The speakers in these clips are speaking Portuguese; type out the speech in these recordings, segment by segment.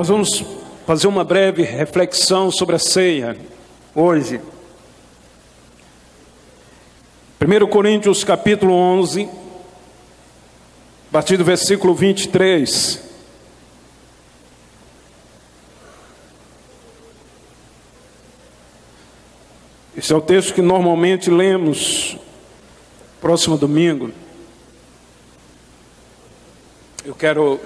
Nós vamos fazer uma breve reflexão sobre a ceia hoje. 1 Coríntios capítulo 11, a partir do versículo 23. Esse é o texto que normalmente lemos próximo domingo. Eu quero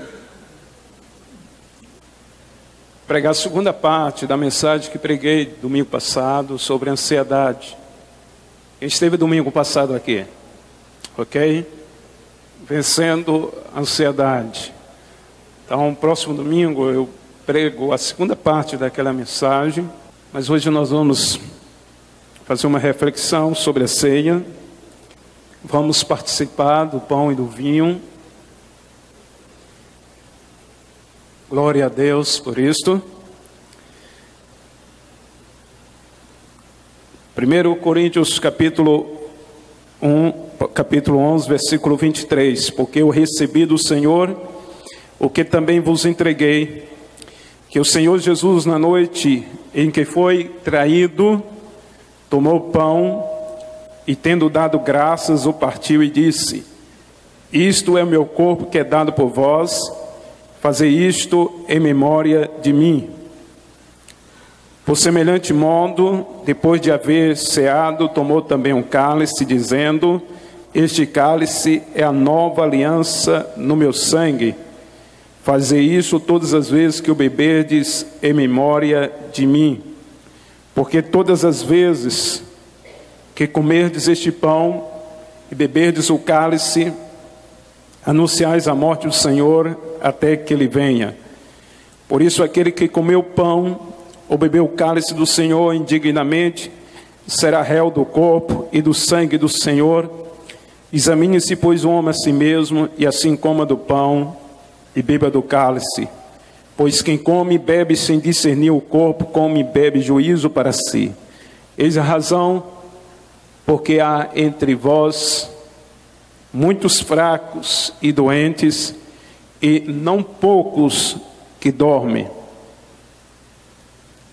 pregar a segunda parte da mensagem que preguei domingo passado sobre ansiedade. Quem esteve domingo passado aqui? Ok? Vencendo a ansiedade. Então, próximo domingo eu prego a segunda parte daquela mensagem, mas hoje nós vamos fazer uma reflexão sobre a ceia. Vamos participar do pão e do vinho. Glória a Deus por isto. 1 Coríntios capítulo 11, versículo 23. Porque eu recebi do Senhor o que também vos entreguei, que o Senhor Jesus, na noite em que foi traído, tomou o pão e, tendo dado graças, o partiu e disse: isto é o meu corpo que é dado por vós. Fazer isto em memória de mim. Por semelhante modo, depois de haver ceado, tomou também um cálice, dizendo: este cálice é a nova aliança no meu sangue. Fazer isso todas as vezes que o beberdes em memória de mim. Porque todas as vezes que comerdes este pão e beberdes o cálice, anunciais a morte do Senhor até que Ele venha. Por isso, aquele que comeu o pão ou bebeu o cálice do Senhor indignamente, será réu do corpo e do sangue do Senhor. Examine-se, pois, o homem a si mesmo, e assim coma do pão e beba do cálice. Pois quem come e bebe sem discernir o corpo, come e bebe juízo para si. Eis a razão porque há entre vós muitos fracos e doentes, e não poucos que dormem.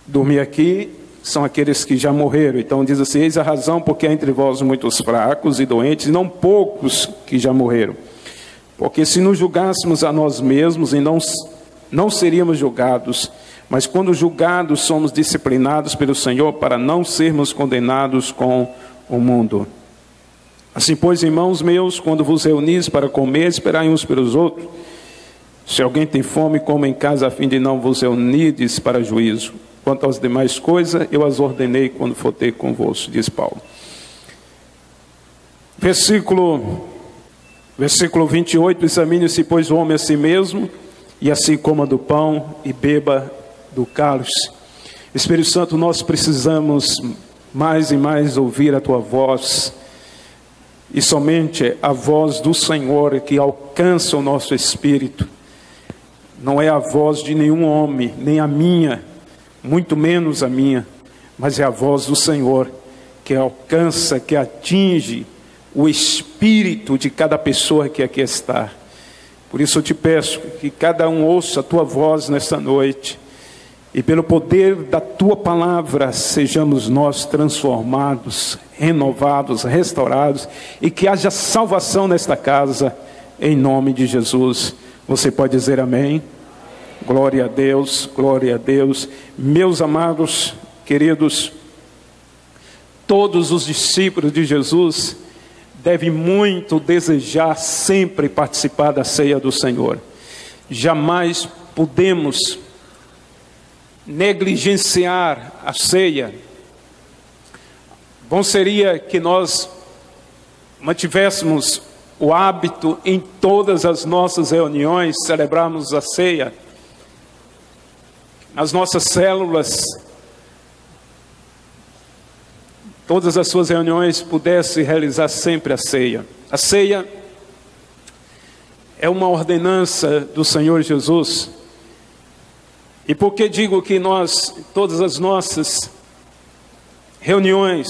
Dormir aqui são aqueles que já morreram. Então diz assim: eis a razão porque há entre vós muitos fracos e doentes, e não poucos que já morreram. Porque se nos julgássemos a nós mesmos, e não seríamos julgados, mas quando julgados somos disciplinados pelo Senhor, para não sermos condenados com o mundo. Assim, pois, irmãos meus, quando vos reunis para comer, esperai uns pelos outros. Se alguém tem fome, coma em casa, a fim de não vos reunides para juízo. Quanto às demais coisas, eu as ordenei quando for ter convosco, diz Paulo. Versículo 28, examine-se, pois, o homem a si mesmo, e assim coma do pão e beba do cálice. Espírito Santo, nós precisamos mais e mais ouvir a tua voz, e somente a voz do Senhor que alcança o nosso espírito. Não é a voz de nenhum homem, nem a minha, muito menos a minha, mas é a voz do Senhor que alcança, que atinge o espírito de cada pessoa que aqui está. Por isso eu te peço que cada um ouça a tua voz nesta noite, e pelo poder da tua palavra sejamos nós transformados, renovados, restaurados, e que haja salvação nesta casa, em nome de Jesus. Você pode dizer amém? Glória a Deus, glória a Deus. Meus amados, queridos, todos os discípulos de Jesus devem muito desejar sempre participar da ceia do Senhor. Jamais podemos negligenciar a ceia. Bom seria que nós mantivéssemos o hábito em todas as nossas reuniões, celebrarmos a ceia. As nossas células, todas as suas reuniões pudessem realizar sempre a ceia. A ceia é uma ordenança do Senhor Jesus. E por que digo que nós, todas as nossas reuniões,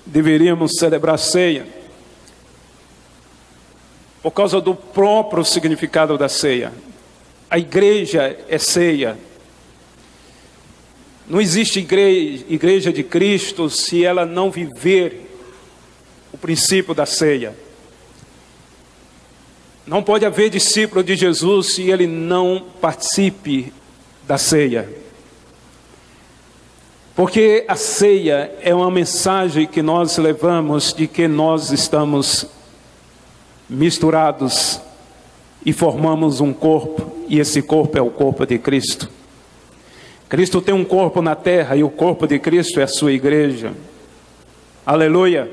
deveríamos celebrar a ceia? Por causa do próprio significado da ceia. A igreja é ceia. Não existe igreja de Cristo se ela não viver o princípio da ceia. Não pode haver discípulo de Jesus se ele não participe da ceia. Porque a ceia é uma mensagem que nós levamos de que nós estamos misturados e formamos um corpo, e esse corpo é o corpo de Cristo. Cristo tem um corpo na terra e o corpo de Cristo é a sua igreja. Aleluia!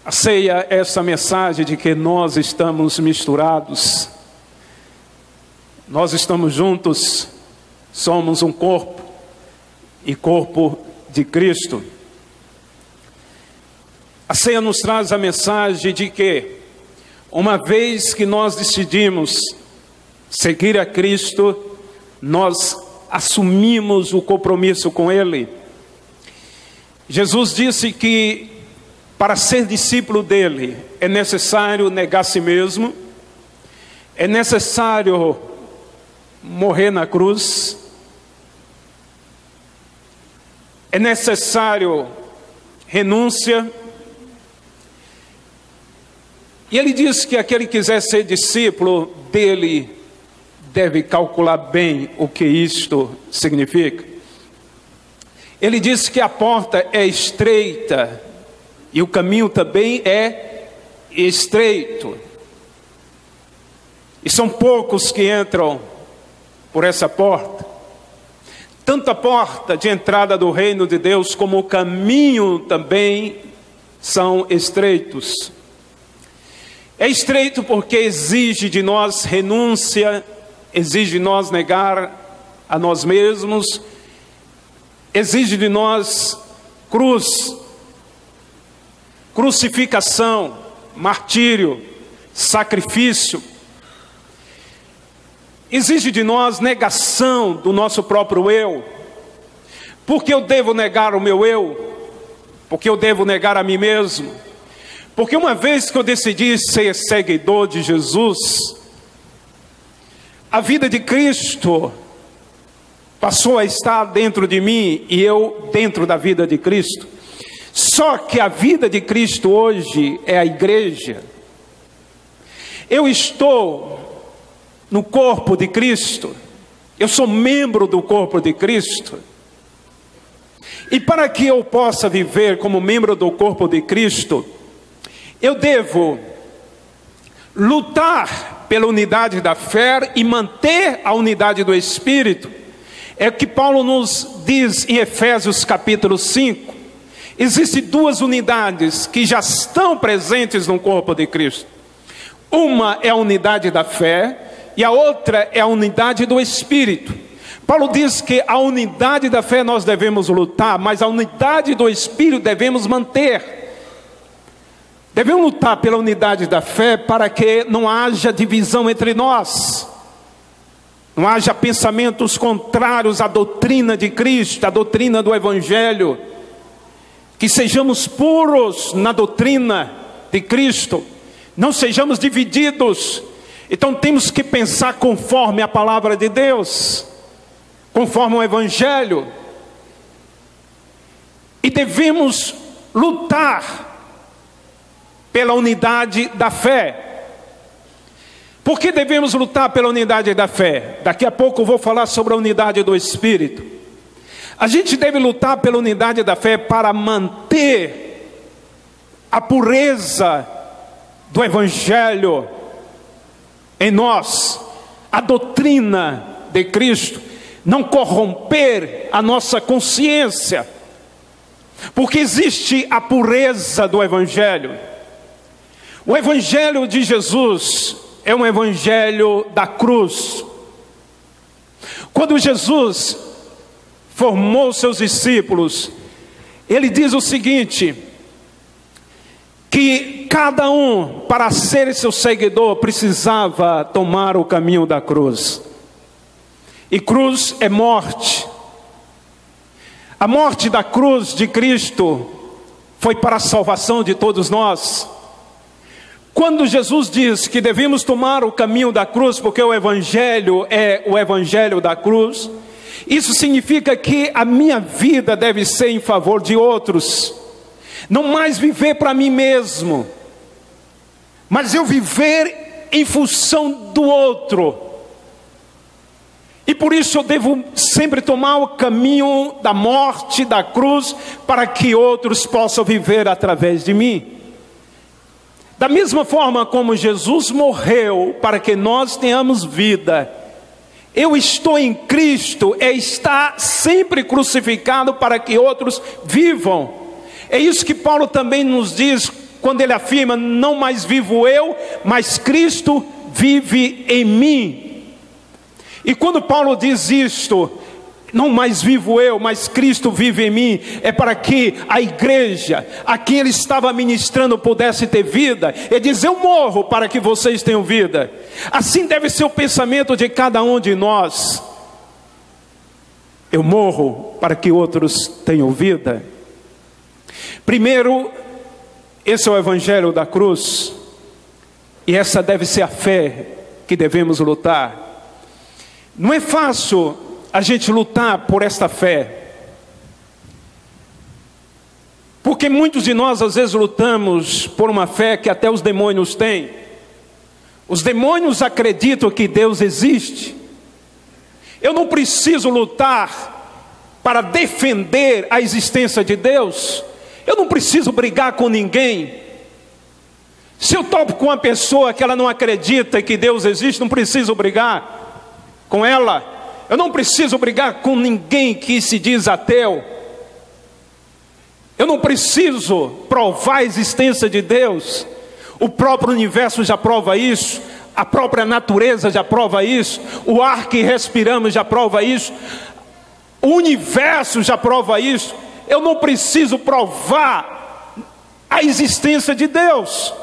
A ceia é essa mensagem de que nós estamos misturados, nós estamos juntos, somos um corpo e corpo de Cristo. A ceia nos traz a mensagem de que, uma vez que nós decidimos seguir a Cristo, nós assumimos o compromisso com Ele. Jesus disse que para ser discípulo dele é necessário negar a si mesmo, é necessário morrer na cruz, é necessário renúncia. E ele diz que aquele que quiser ser discípulo dele deve calcular bem o que isto significa. Ele diz que a porta é estreita e o caminho também é estreito. E são poucos que entram por essa porta. Tanto a porta de entrada do reino de Deus como o caminho também são estreitos. É estreito porque exige de nós renúncia, exige de nós negar a nós mesmos, exige de nós cruz, crucificação, martírio, sacrifício. Exige de nós negação do nosso próprio eu. Por que eu devo negar o meu eu? Porque eu devo negar a mim mesmo? Porque uma vez que eu decidi ser seguidor de Jesus, a vida de Cristo passou a estar dentro de mim e eu dentro da vida de Cristo. Só que a vida de Cristo hoje é a igreja. Eu estou no corpo de Cristo, eu sou membro do corpo de Cristo. E para que eu possa viver como membro do corpo de Cristo, eu devo lutar pela unidade da fé e manter a unidade do Espírito. É o que Paulo nos diz em Efésios capítulo 5. Existem duas unidades que já estão presentes no corpo de Cristo. Uma é a unidade da fé e a outra é a unidade do Espírito. Paulo diz que a unidade da fé nós devemos lutar, mas a unidade do Espírito devemos manter. Devemos lutar pela unidade da fé para que não haja divisão entre nós. Não haja pensamentos contrários à doutrina de Cristo, à doutrina do Evangelho. Que sejamos puros na doutrina de Cristo. Não sejamos divididos. Então temos que pensar conforme a palavra de Deus, conforme o Evangelho. E devemos lutar pela unidade da fé. Por que devemos lutar pela unidade da fé? Daqui a pouco eu vou falar sobre a unidade do Espírito. A gente deve lutar pela unidade da fé para manter a pureza do Evangelho em nós, a doutrina de Cristo, não corromper a nossa consciência, porque existe a pureza do Evangelho. O Evangelho de Jesus é um Evangelho da cruz. Quando Jesus formou seus discípulos, ele diz o seguinte, que cada um, para ser seu seguidor, precisava tomar o caminho da cruz. E cruz é morte. A morte da cruz de Cristo foi para a salvação de todos nós. Quando Jesus diz que devemos tomar o caminho da cruz, porque o Evangelho é o Evangelho da cruz, isso significa que a minha vida deve ser em favor de outros. Não mais viver para mim mesmo, mas eu viver em função do outro. E por isso eu devo sempre tomar o caminho da morte, da cruz, para que outros possam viver através de mim. Da mesma forma como Jesus morreu para que nós tenhamos vida, eu estou em Cristo, está sempre crucificado para que outros vivam. É isso que Paulo também nos diz, quando ele afirma: não mais vivo eu, mas Cristo vive em mim. E quando Paulo diz isto, não mais vivo eu, mas Cristo vive em mim, é para que a igreja, a quem ele estava ministrando, pudesse ter vida. Ele diz: eu morro para que vocês tenham vida. Assim deve ser o pensamento de cada um de nós. Eu morro para que outros tenham vida. Primeiro, esse é o Evangelho da cruz, e essa deve ser a fé que devemos lutar. Não é fácil a gente lutar por esta fé, porque muitos de nós às vezes lutamos por uma fé que até os demônios têm. Os demônios acreditam que Deus existe. Eu não preciso lutar para defender a existência de Deus. Eu não preciso brigar com ninguém. Se eu topo com uma pessoa que ela não acredita que Deus existe, não preciso brigar com ela. Eu não preciso brigar com ninguém que se diz ateu. Eu não preciso provar a existência de Deus. O próprio universo já prova isso. A própria natureza já prova isso. O ar que respiramos já prova isso. O universo já prova isso. Eu não preciso provar a existência de Deus.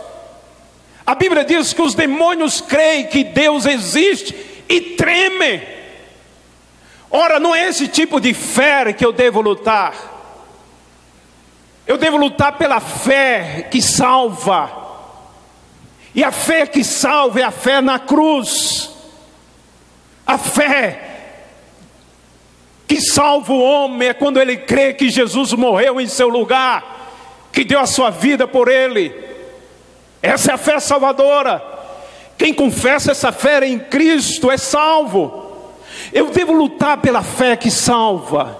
A Bíblia diz que os demônios creem que Deus existe e tremem. Ora, não é esse tipo de fé que eu devo lutar. Eu devo lutar pela fé que salva. E a fé que salva é a fé na cruz. A fé que salva o homem é quando ele crê que Jesus morreu em seu lugar, que deu a sua vida por ele. Essa é a fé salvadora. Quem confessa essa fé em Cristo é salvo. Eu devo lutar pela fé que salva.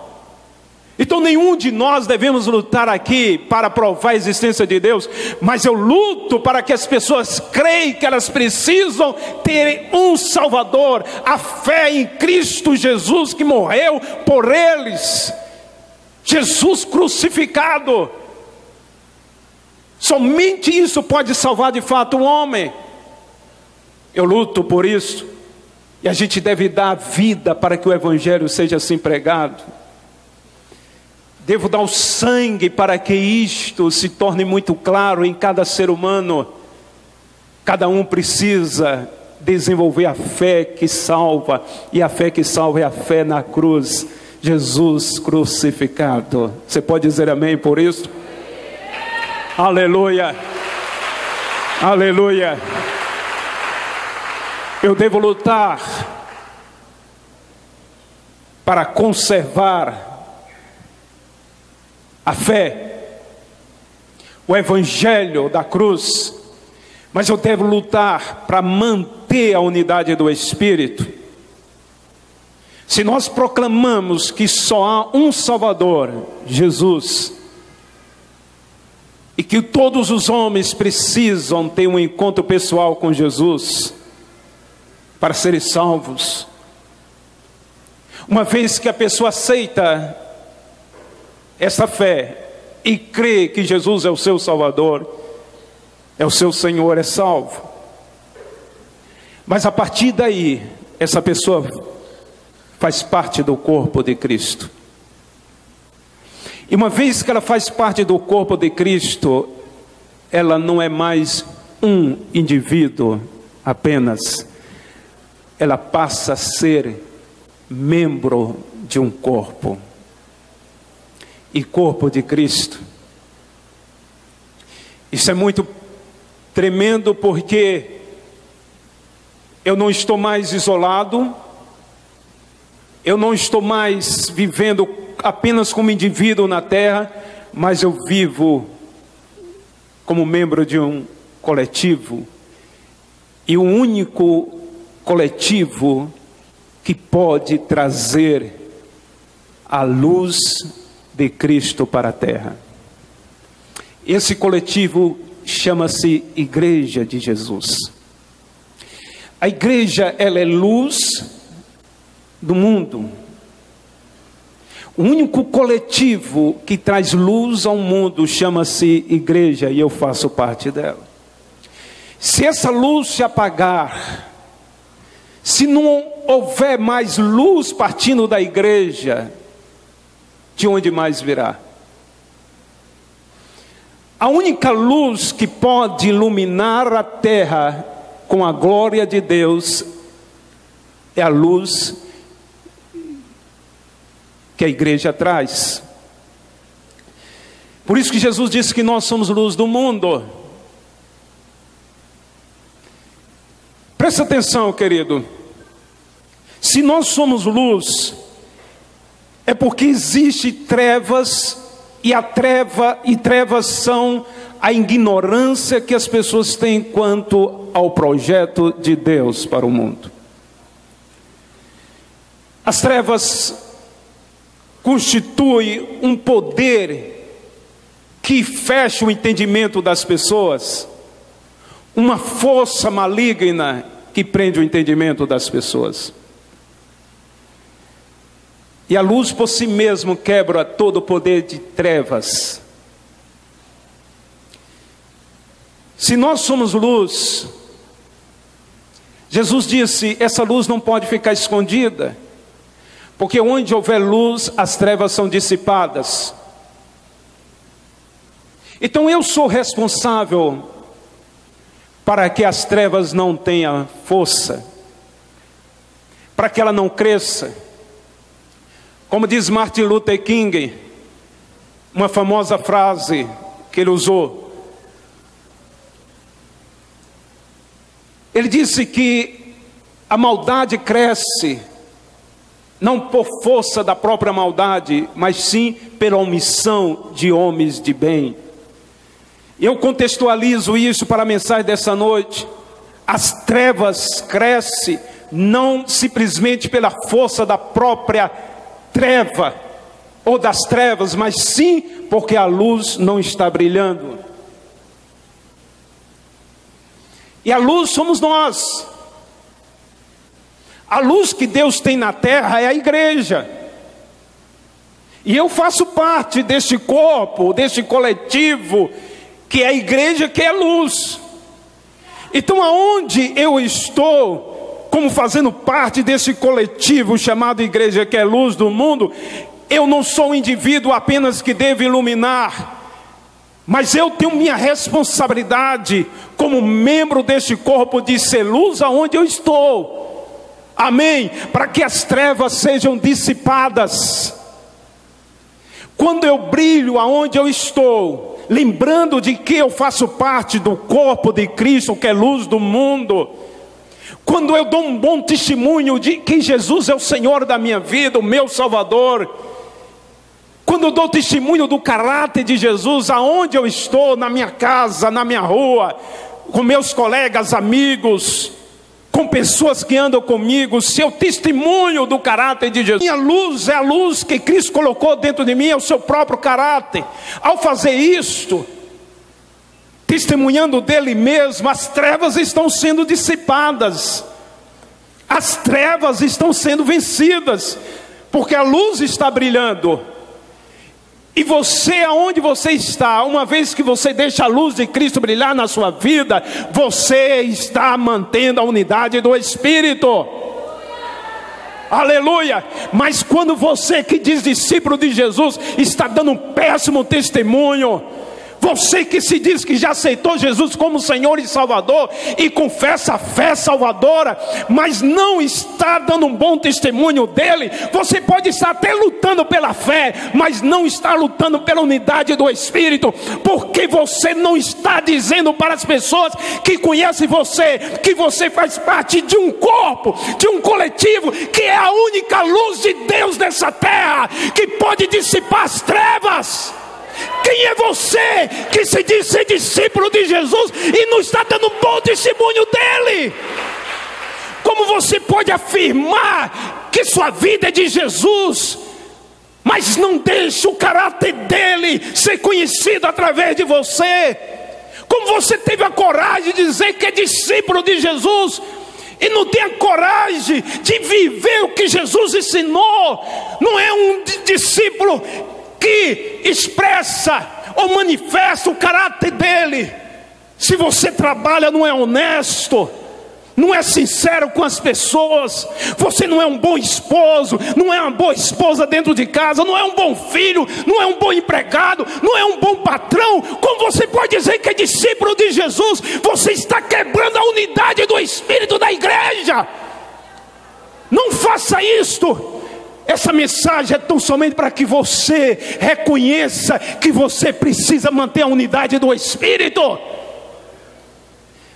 Então nenhum de nós devemos lutar aqui para provar a existência de Deus, mas eu luto para que as pessoas creiam que elas precisam ter um Salvador, a fé em Cristo Jesus que morreu por eles, Jesus crucificado. Somente isso pode salvar de fato o homem. Eu luto por isso, e a gente deve dar vida para que o Evangelho seja assim pregado. Devo dar o sangue para que isto se torne muito claro em cada ser humano. Cada um precisa desenvolver a fé que salva, e a fé que salva é a fé na cruz, Jesus crucificado. Você pode dizer amém por isso? Aleluia, aleluia. Eu devo lutar para conservar a fé, o Evangelho da cruz, mas eu devo lutar para manter a unidade do Espírito. Se nós proclamamos que só há um Salvador, Jesus, e que todos os homens precisam ter um encontro pessoal com Jesus para serem salvos, uma vez que a pessoa aceita essa fé e crê que Jesus é o seu Salvador, é o seu Senhor, é salvo. Mas a partir daí, essa pessoa faz parte do corpo de Cristo. E uma vez que ela faz parte do corpo de Cristo, ela não é mais um indivíduo apenas. Ela passa a ser membro de um corpo. E corpo de Cristo. Isso é muito tremendo porque eu não estou mais isolado, eu não estou mais vivendo apenas como indivíduo na terra, mas eu vivo como membro de um coletivo, e o único coletivo que pode trazer a luz de Cristo para a terra. Esse coletivo chama-se Igreja de Jesus. A igreja, ela é luz do mundo. O único coletivo que traz luz ao mundo chama-se igreja, e eu faço parte dela. Se essa luz se apagar, se não houver mais luz partindo da igreja, de onde mais virá? A única luz que pode iluminar a terra com a glória de Deus é a luz que a igreja traz. Por isso que Jesus disse que nós somos luz do mundo. Presta atenção, querido. Se nós somos luz, é porque existe trevas, e trevas são a ignorância que as pessoas têm quanto ao projeto de Deus para o mundo. As trevas constituem um poder que fecha o entendimento das pessoas, uma força maligna que prende o entendimento das pessoas. E a luz por si mesmo quebra todo o poder de trevas. Se nós somos luz, Jesus disse, essa luz não pode ficar escondida, porque onde houver luz, as trevas são dissipadas. Então eu sou responsável para que as trevas não tenham força, para que ela não cresça. Como diz Martin Luther King, uma famosa frase que ele usou. Ele disse que a maldade cresce, não por força da própria maldade, mas sim pela omissão de homens de bem. Eu contextualizo isso para a mensagem dessa noite. As trevas crescem não simplesmente pela força da própria treva ou das trevas, mas sim porque a luz não está brilhando. E a luz somos nós. A luz que Deus tem na terra é a igreja. E eu faço parte deste corpo, deste coletivo, que é a igreja, que é luz. Então aonde eu estou, como fazendo parte desse coletivo chamado igreja, que é luz do mundo, eu não sou um indivíduo apenas que deve iluminar, mas eu tenho minha responsabilidade como membro deste corpo de ser luz aonde eu estou. Amém? Para que as trevas sejam dissipadas. Quando eu brilho aonde eu estou, lembrando de que eu faço parte do corpo de Cristo, que é luz do mundo, quando eu dou um bom testemunho de que Jesus é o Senhor da minha vida, o meu Salvador, quando eu dou testemunho do caráter de Jesus aonde eu estou, na minha casa, na minha rua, com meus colegas, amigos, com pessoas que andam comigo, seu testemunho do caráter de Jesus. Minha luz é a luz que Cristo colocou dentro de mim, é o seu próprio caráter. Ao fazer isto, testemunhando dele mesmo, as trevas estão sendo dissipadas, as trevas estão sendo vencidas, porque a luz está brilhando. E você, aonde você está, uma vez que você deixa a luz de Cristo brilhar na sua vida, você está mantendo a unidade do Espírito. Aleluia! Mas quando você que diz discípulo de Jesus está dando um péssimo testemunho, Você que se diz que já aceitou Jesus como Senhor e Salvador e confessa a fé salvadora, mas não está dando um bom testemunho dele. Você pode estar até lutando pela fé, mas não está lutando pela unidade do Espírito, porque você não está dizendo para as pessoas que conhecem você, que você faz parte de um corpo, de um coletivo, que é a única luz de Deus nessa terra, que pode dissipar as trevas. Quem é você que se diz ser discípulo de Jesus e não está dando um bom testemunho dele? Como você pode afirmar que sua vida é de Jesus, mas não deixa o caráter dele ser conhecido através de você? Como você teve a coragem de dizer que é discípulo de Jesus e não tem a coragem de viver o que Jesus ensinou? Não é um discípulo que expressa ou manifesta o caráter dele. Se você trabalha, não é honesto, não é sincero com as pessoas, você não é um bom esposo, não é uma boa esposa dentro de casa, não é um bom filho, não é um bom empregado, não é um bom patrão, como você pode dizer que é discípulo de Jesus? Você está quebrando a unidade do Espírito da igreja. Não faça isto. Essa mensagem é tão somente para que você reconheça que você precisa manter a unidade do Espírito.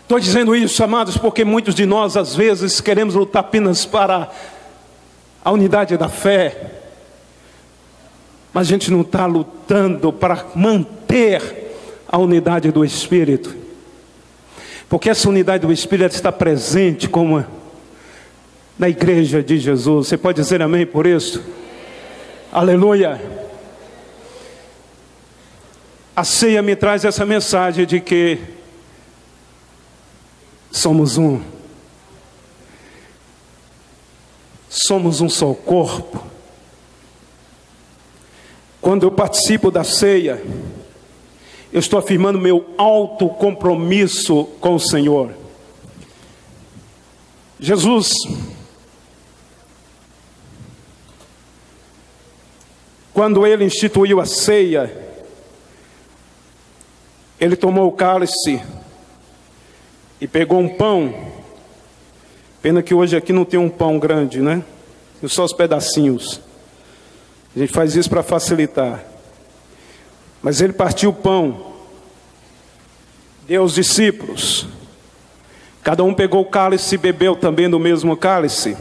Estou dizendo isso, amados, porque muitos de nós às vezes queremos lutar apenas para a unidade da fé, mas a gente não está lutando para manter a unidade do Espírito, porque essa unidade do Espírito está presente como na igreja de Jesus. Você pode dizer amém por isso? Aleluia. A ceia me traz essa mensagem de que somos um. Somos um só corpo. Quando eu participo da ceia, eu estou afirmando meu alto compromisso com o Senhor. Jesus, quando ele instituiu a ceia, ele tomou o cálice e pegou um pão. Pena que hoje aqui não tem um pão grande, né? Tem só os pedacinhos. A gente faz isso para facilitar. Mas ele partiu o pão, deu aos discípulos. Cada um pegou o cálice e bebeu também do mesmo cálice.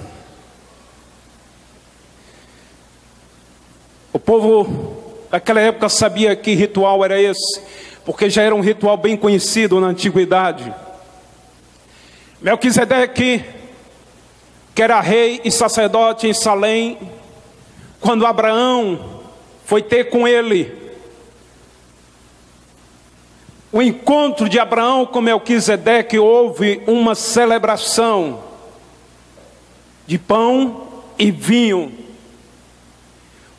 O povo daquela época sabia que ritual era esse, porque já era um ritual bem conhecido na antiguidade. Melquisedeque, que era rei e sacerdote em Salém, quando Abraão foi ter com ele, o encontro de Abraão com Melquisedeque, houve uma celebração de pão e vinho.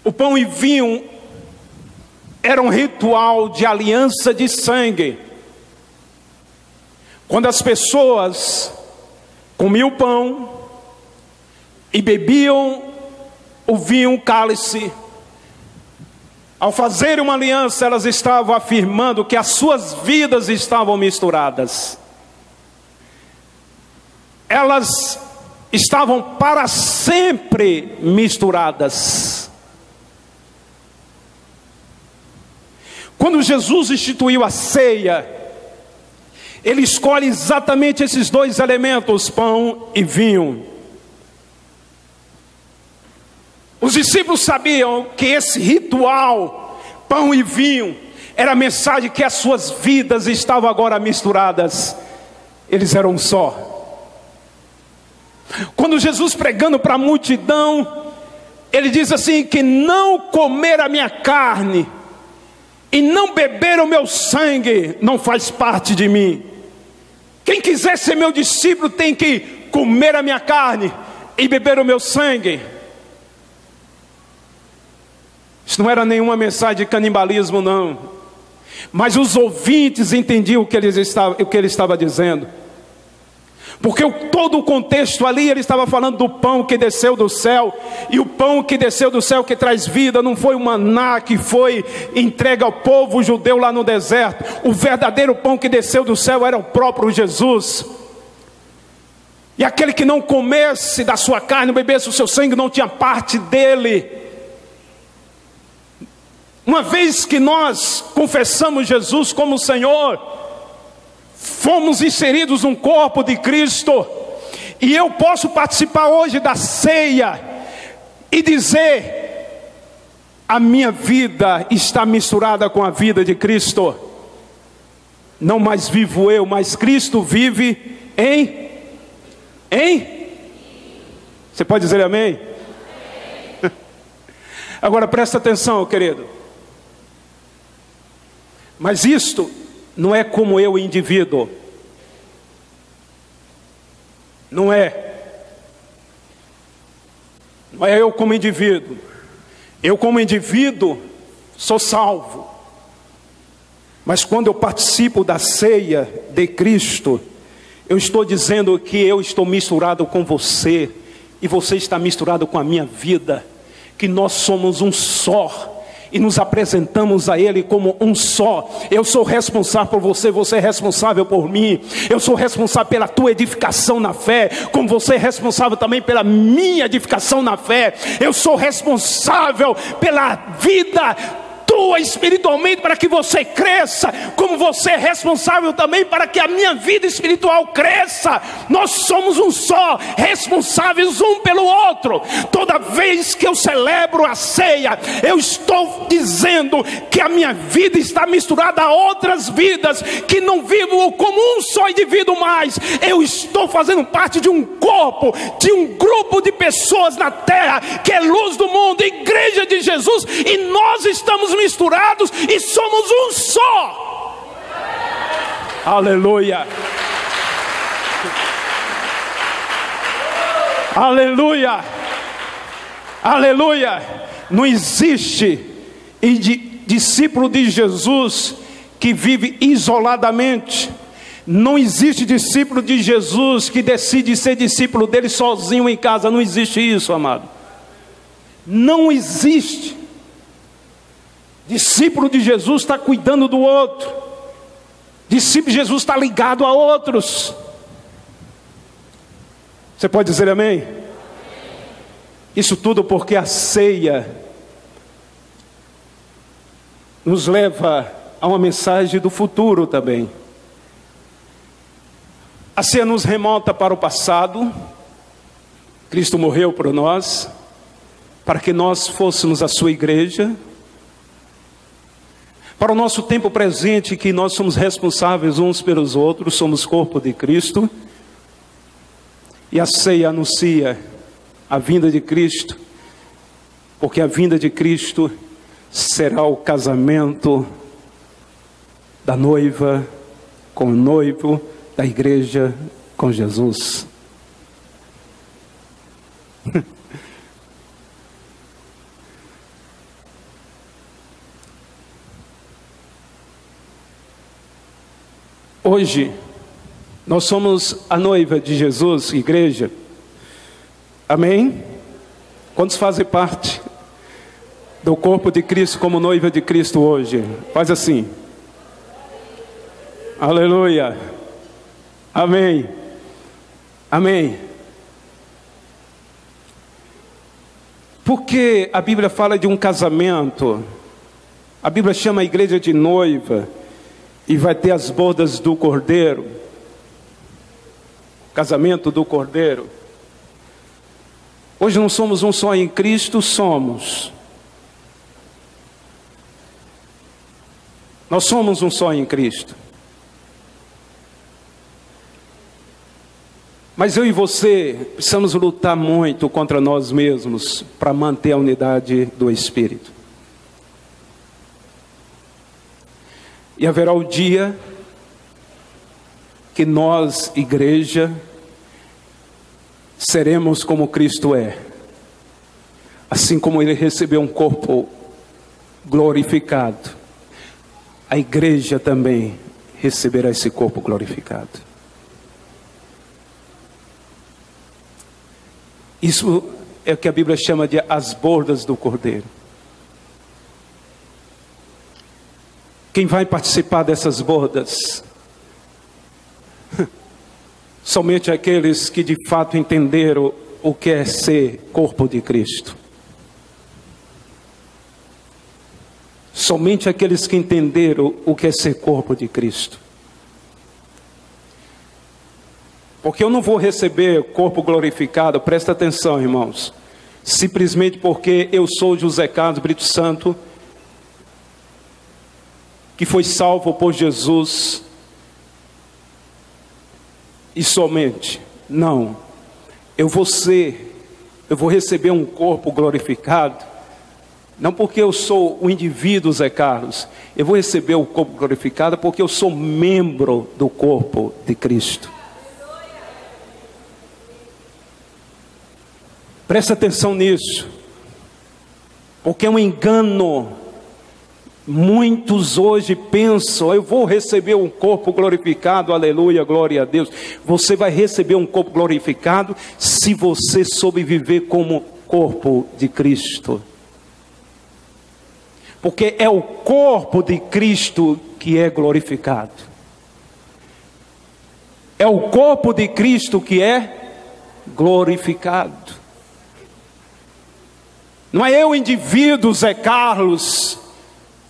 O pão e vinho era um ritual de aliança de sangue. Quando as pessoas comiam o pão e bebiam o vinho, o cálice, ao fazerem uma aliança, elas estavam afirmando que as suas vidas estavam misturadas. Elas estavam para sempre misturadas. Quando Jesus instituiu a ceia, ele escolhe exatamente esses dois elementos, pão e vinho. Os discípulos sabiam que esse ritual, pão e vinho, era a mensagem que as suas vidas estavam agora misturadas. Eles eram um só. Quando Jesus pregando para a multidão, ele diz assim, que não comer a minha carne e não beber o meu sangue não faz parte de mim. Quem quiser ser meu discípulo tem que comer a minha carne e beber o meu sangue. Isso não era nenhuma mensagem de canibalismo, não. Mas os ouvintes entendiam o que ele estava dizendo. Porque todo o contexto ali, ele estava falando do pão que desceu do céu. E o pão que desceu do céu que traz vida não foi o maná que foi entregue ao povo judeu lá no deserto. O verdadeiro pão que desceu do céu era o próprio Jesus. E aquele que não comesse da sua carne, bebesse o seu sangue, não tinha parte dele. Uma vez que nós confessamos Jesus como Senhor, fomos inseridos no corpo de Cristo. E eu posso participar hoje da ceia e dizer: a minha vida está misturada com a vida de Cristo. Não mais vivo eu, mas Cristo vive em? Você pode dizer amém? Agora presta atenção, querido. Mas isto não é como eu, indivíduo. Não é eu como indivíduo. Eu como indivíduo sou salvo. Mas quando eu participo da ceia de Cristo, eu estou dizendo que eu estou misturado com você, e você está misturado com a minha vida, que nós somos um só, e nos apresentamos a Ele como um só. Eu sou responsável por você, você é responsável por mim. Eu sou responsável pela tua edificação na fé, como você é responsável também pela minha edificação na fé. Eu sou responsável pela vida tua espiritualmente, para que você cresça, como você é responsável também para que a minha vida espiritual cresça. Nós somos um só, responsáveis um pelo outro. Toda vez que eu celebro a ceia, eu estou dizendo que a minha vida está misturada a outras vidas, que não vivo como um só indivíduo mais. Eu estou fazendo parte de um corpo, de um grupo de pessoas na terra, que é luz do mundo, igreja de Jesus, e nós estamos misturados e somos um só. Aleluia. Aleluia. Aleluia. Não existe discípulo de Jesus que vive isoladamente. Não existe discípulo de Jesus que decide ser discípulo dele sozinho em casa. Não existe isso, amado. Não existe. Discípulo de Jesus está cuidando do outro. Discípulo de Jesus está ligado a outros. Você pode dizer amém? Isso tudo porque a ceia nos leva a uma mensagem do futuro também. A ceia nos remonta para o passado. Cristo morreu por nós, para que nós fôssemos a sua igreja. Para o nosso tempo presente, que nós somos responsáveis uns pelos outros, somos corpo de Cristo. E a ceia anuncia a vinda de Cristo, porque a vinda de Cristo será o casamento da noiva com o noivo, da igreja com Jesus. Hoje, nós somos a noiva de Jesus, igreja. Amém? Quantos fazem parte do corpo de Cristo como noiva de Cristo hoje? Faz assim. Aleluia. Amém. Amém. Porque a Bíblia fala de um casamento. A Bíblia chama a igreja de noiva. E vai ter as bodas do Cordeiro. Casamento do Cordeiro. Hoje não somos um só em Cristo, somos. Nós somos um só em Cristo. Mas eu e você precisamos lutar muito contra nós mesmos para manter a unidade do Espírito. E haverá o dia que nós, igreja, seremos como Cristo é. Assim como Ele recebeu um corpo glorificado, a igreja também receberá esse corpo glorificado. Isso é o que a Bíblia chama de as bordas do Cordeiro. Quem vai participar dessas bordas? Somente aqueles que de fato entenderam o que é ser corpo de Cristo. Somente aqueles que entenderam o que é ser corpo de Cristo. Porque eu não vou receber corpo glorificado, presta atenção, irmãos, simplesmente porque eu sou José Carlos Brito Santo, que foi salvo por Jesus, e somente. Não, eu vou receber um corpo glorificado, não porque eu sou o indivíduo Zé Carlos, eu vou receber o corpo glorificado porque eu sou membro do corpo de Cristo. Presta atenção nisso, porque é um engano. Muitos hoje pensam, eu vou receber um corpo glorificado, aleluia, glória a Deus. Você vai receber um corpo glorificado se você souber viver como corpo de Cristo. Porque é o corpo de Cristo que é glorificado. É o corpo de Cristo que é glorificado. Não é eu, indivíduo, Zé Carlos,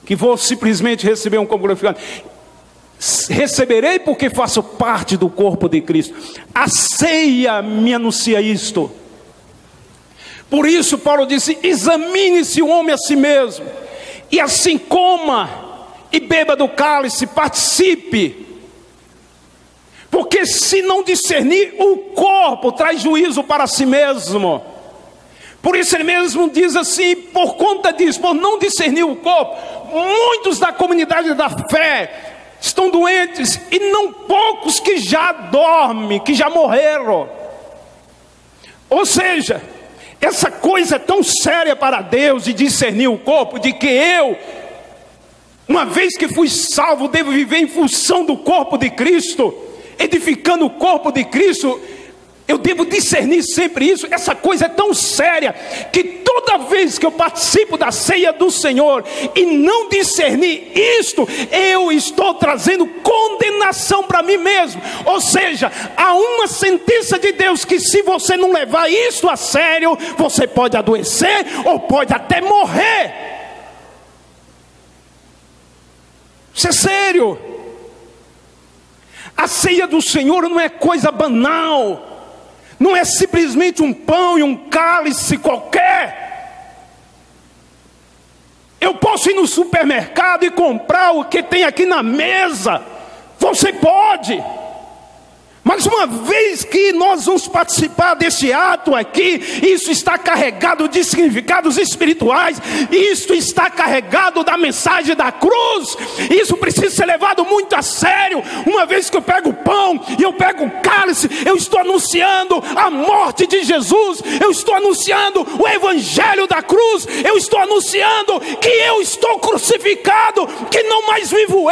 que vou simplesmente receber um corpo glorificado. Receberei porque faço parte do corpo de Cristo. A ceia me anuncia isto. Por isso Paulo disse: examine-se o homem a si mesmo, e assim coma e beba do cálice, participe. Porque se não discernir, o corpo traz juízo para si mesmo. Por isso ele mesmo diz assim: por conta disso, por não discernir o corpo, muitos da comunidade da fé estão doentes, e não poucos que já dormem, que já morreram. Ou seja, essa coisa é tão séria para Deus de discernir o corpo, de que eu, uma vez que fui salvo, devo viver em função do corpo de Cristo, edificando o corpo de Cristo. Eu devo discernir sempre isso. Essa coisa é tão séria que toda vez que eu participo da ceia do Senhor e não discernir isto, eu estou trazendo condenação para mim mesmo. Ou seja, há uma sentença de Deus que, se você não levar isso a sério, você pode adoecer ou pode até morrer. Isso é sério. A ceia do Senhor não é coisa banal. Não é simplesmente um pão e um cálice qualquer. Eu posso ir no supermercado e comprar o que tem aqui na mesa. Você pode. Mas uma vez que nós vamos participar desse ato aqui, isso está carregado de significados espirituais, isso está carregado da mensagem da cruz, isso precisa ser levado muito a sério. Uma vez que eu pego o pão e eu pego o cálice, eu estou anunciando a morte de Jesus, eu estou anunciando o evangelho da cruz, eu estou anunciando que eu estou crucificado, que não mais vivo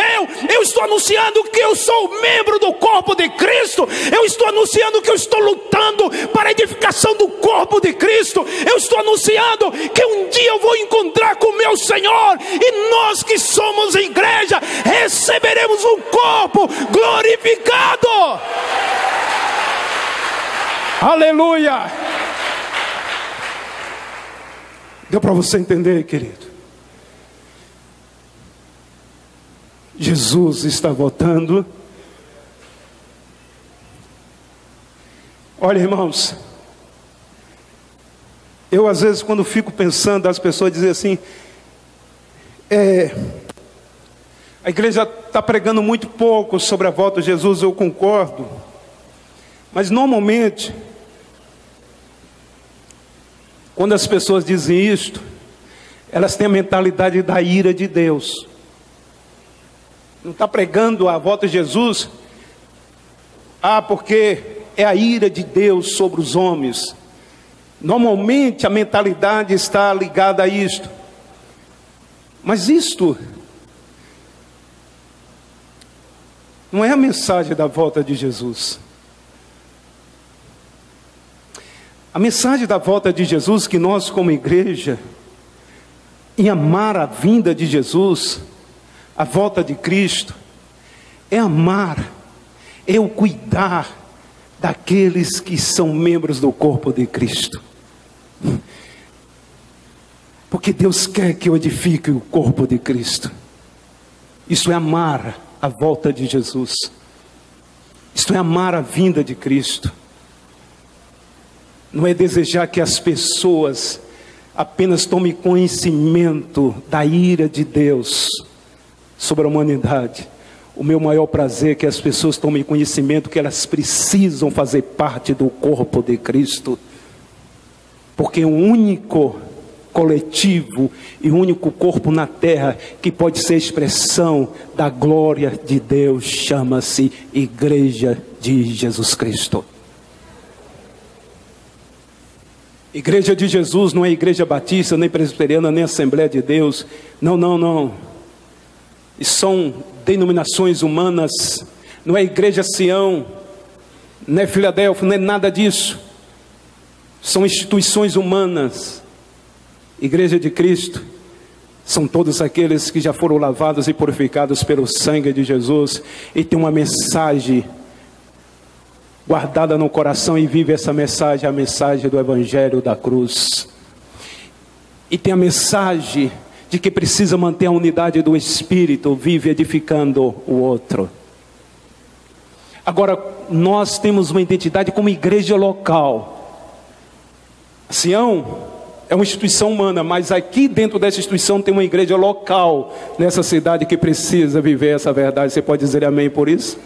eu estou anunciando que eu sou membro do corpo de Cristo. Eu estou anunciando que eu estou lutando para a edificação do corpo de Cristo. Eu estou anunciando que um dia eu vou encontrar com o meu Senhor, e nós que somos igreja receberemos um corpo glorificado. Aleluia. Deu para você entender, querido? Jesus está voltando. Olha, irmãos, eu às vezes, quando fico pensando, as pessoas dizem assim: a igreja está pregando muito pouco sobre a volta de Jesus. Eu concordo, mas normalmente, quando as pessoas dizem isto, elas têm a mentalidade da ira de Deus. Não está pregando a volta de Jesus, porque é a ira de Deus sobre os homens. Normalmente a mentalidade está ligada a isto. Mas isto não é a mensagem da volta de Jesus. A mensagem da volta de Jesus, que nós como igreja, em amar a vinda de Jesus, a volta de Cristo, é amar, é o cuidar daqueles que são membros do corpo de Cristo. Porque Deus quer que eu edifique o corpo de Cristo. Isso é amar a volta de Jesus. Isto é amar a vinda de Cristo. Não é desejar que as pessoas apenas tomem conhecimento da ira de Deus sobre a humanidade. O meu maior prazer é que as pessoas tomem conhecimento que elas precisam fazer parte do corpo de Cristo. Porque o único coletivo e o único corpo na terra que pode ser expressão da glória de Deus chama-se Igreja de Jesus Cristo. Igreja de Jesus não é igreja batista, nem presbiteriana, nem Assembleia de Deus. Não, não, não. E são denominações humanas. Não é Igreja Sião, não é Filadélfia, não é nada disso. São instituições humanas. Igreja de Cristo são todos aqueles que já foram lavados e purificados pelo sangue de Jesus e tem uma mensagem guardada no coração e vive essa mensagem, a mensagem do Evangelho da cruz. E tem a mensagem de que precisa manter a unidade do Espírito, vive edificando o outro. Agora, nós temos uma identidade como igreja local. Sião é uma instituição humana, mas aqui dentro dessa instituição tem uma igreja local, nessa cidade que precisa viver essa verdade. Você pode dizer amém por isso?